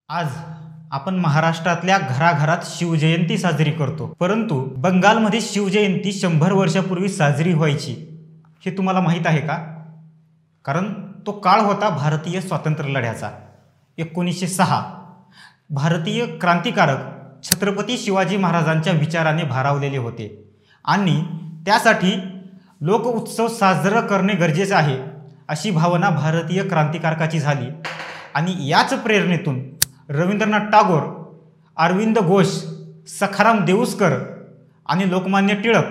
आज आपण महाराष्ट्रातल्या घराघरात शिवजयंती साजरी करतो, परंतु बंगालमध्ये शिवजयंती 100 वर्षापूर्वी साजरी व्हायची हे तुम्हाला माहीत आहे का? कारण तो काळ होता भारतीय स्वातंत्र्य लढ्याचा। 1906 भारतीय क्रांतिकारक छत्रपती शिवाजी महाराजांच्या विचाराने भारावलेले होते आणि त्यासाठी लोक उत्सव साजरा करणे गरजेचे आहे अशी भावना भारतीय क्रांतिकारकाची झाली आणि याच प्रेरणेतून रवींद्रनाथ टागोर, अरविंद घोष, सखाराम देऊस्कर आणि लोकमान्य टिळक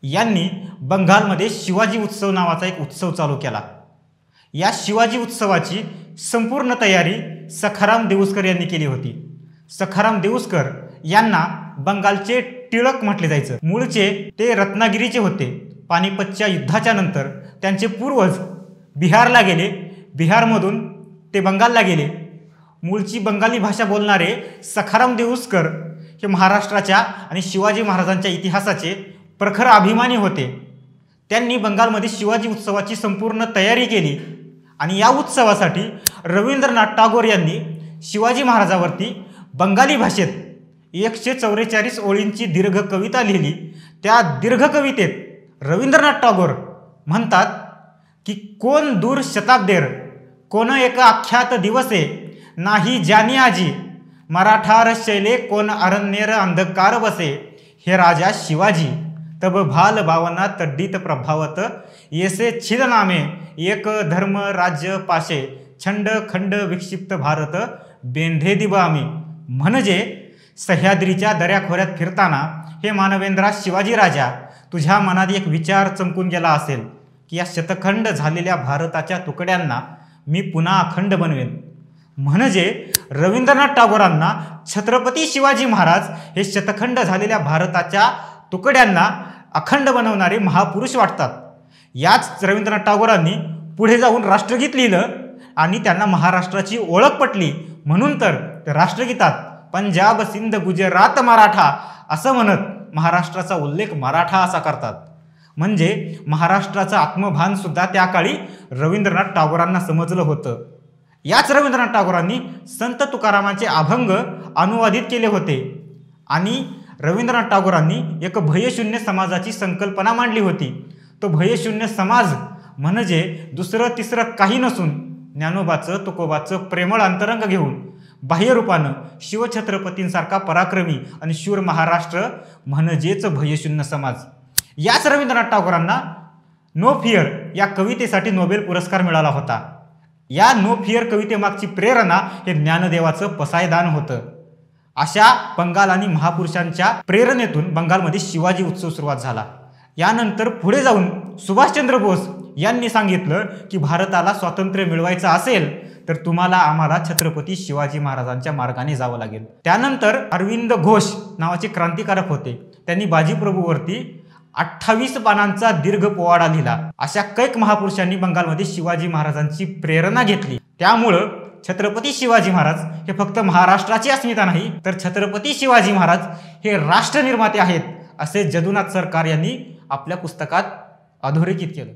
यांनी बंगालमध्ये शिवाजी उत्सव नावाचा एक उत्सव चालू केला। या शिवाजी उत्सवाची संपूर्ण तयारी सखाराम देऊस्कर यांनी केली होती। सखाराम देऊस्कर यांना बंगालचे टिळक म्हटले जायचं। मूळचे ते रत्नागिरीचे होते। पानिपतच्या युद्धाच्या नंतर त्यांचे पूर्वज बिहारला गेले, बिहारमधून ते बंगालला गेले। मूळची बंगाली भाषा बोलणारे सखाराम देऊस्कर हे महाराष्ट्राच्या आणि शिवाजी महाराजांच्या इतिहासाचे प्रखर अभिमानी होते। त्यांनी बंगालमध्ये शिवाजी उत्सवाची संपूर्ण तयारी केली आणि या उत्सवासाठी रवींद्रनाथ टागोर यांनी शिवाजी महाराजांवरती बंगाली भाषेत 144 ओळींची दीर्घ कविता लिहिली। त्या दीर्घ कवितेत रवींद्रनाथ टागोर म्हणतात की कोण दूर शताब्देर कोण एक आख्यात दिवसे नाही जानी आजी मराठार शैले कोण अरण्येर अंधकार बसे हे राजा शिवाजी तब भाल भावना तड्डीत प्रभावत येसे छिद नामे एक धर्म राज्य पाशे छंड खंड विक्षिप्त भारत बेंधे दिबामी। म्हणजे सह्याद्रीच्या दऱ्याखोऱ्यात फिरताना हे मानवेंद्रा शिवाजी राजा तुझ्या मनात एक विचार चमकून गेला असेल की या शतखंड झालेल्या भारताच्या तुकड्यांना मी पुन्हा अखंड बनवेन। म्हणजे रवींद्रनाथ टागोरांना छत्रपती शिवाजी महाराज हे शतखंड झालेल्या भारताच्या तुकड्यांना अखंड बनवणारे महापुरुष वाटतात। याच रवींद्रनाथ टागोरांनी पुढे जाऊन राष्ट्रगीत लिहिलं आणि त्यांना महाराष्ट्राची ओळख पटली म्हणून तर राष्ट्रगीतात पंजाब सिंध गुजरात मराठा असं म्हणत महाराष्ट्राचा उल्लेख मराठा असा करतात। म्हणजे महाराष्ट्राचं आत्मभान सुद्धा त्या काळी रवींद्रनाथ टागोरांना समजलं होतं। याच रवींद्रनाथ टागोरांनी संत तुकारामांचे अभंग अनुवादित केले होते आणि रवींद्रनाथ टागोरांनी एक भयशून्य समाजाची संकल्पना मांडली होती। तो भयशून्य समाज म्हणजे दुसरं तिसरं काही नसून ज्ञानोबाचं तुकोबाचं प्रेमळ अंतरंग घेऊन बाह्य रूपानं शिवछत्रपतींसारखा पराक्रमी आणि शूर महाराष्ट्र म्हणजेच भयशून्य समाज। याच रवींद्रनाथ टागोरांना नो फिअर या कवितेसाठी नोबेल पुरस्कार मिळाला होता। या नो फिअर कवितेमागची प्रेरणा हे ज्ञानदेवाचं पसायदान होतं। अशा बंगाल आणि महापुरुषांच्या प्रेरणेतून बंगालमध्ये शिवाजी उत्सव सुरुवात झाला। यानंतर पुढे जाऊन सुभाषचंद्र बोस यांनी सांगितलं की भारताला स्वातंत्र्य मिळवायचं असेल तर तुम्हाला आम्हाला छत्रपती शिवाजी महाराजांच्या मार्गाने जावं लागेल। त्यानंतर अरविंद घोष नावाचे क्रांतिकारक होते। त्यांनी बाजीप्रभूवरती 28 पानांचा दीर्घ पोवाडा लिहिला। अशा कैक महापुरुषांनी बंगालमध्ये शिवाजी महाराजांची प्रेरणा घेतली। त्यामुळं छत्रपती शिवाजी महाराज हे फक्त महाराष्ट्राची अस्मिता नाही तर छत्रपती शिवाजी महाराज हे राष्ट्र निर्माते आहेत असे जदुनाथ सरकार यांनी आपल्या पुस्तकात अधोरेखित केलं।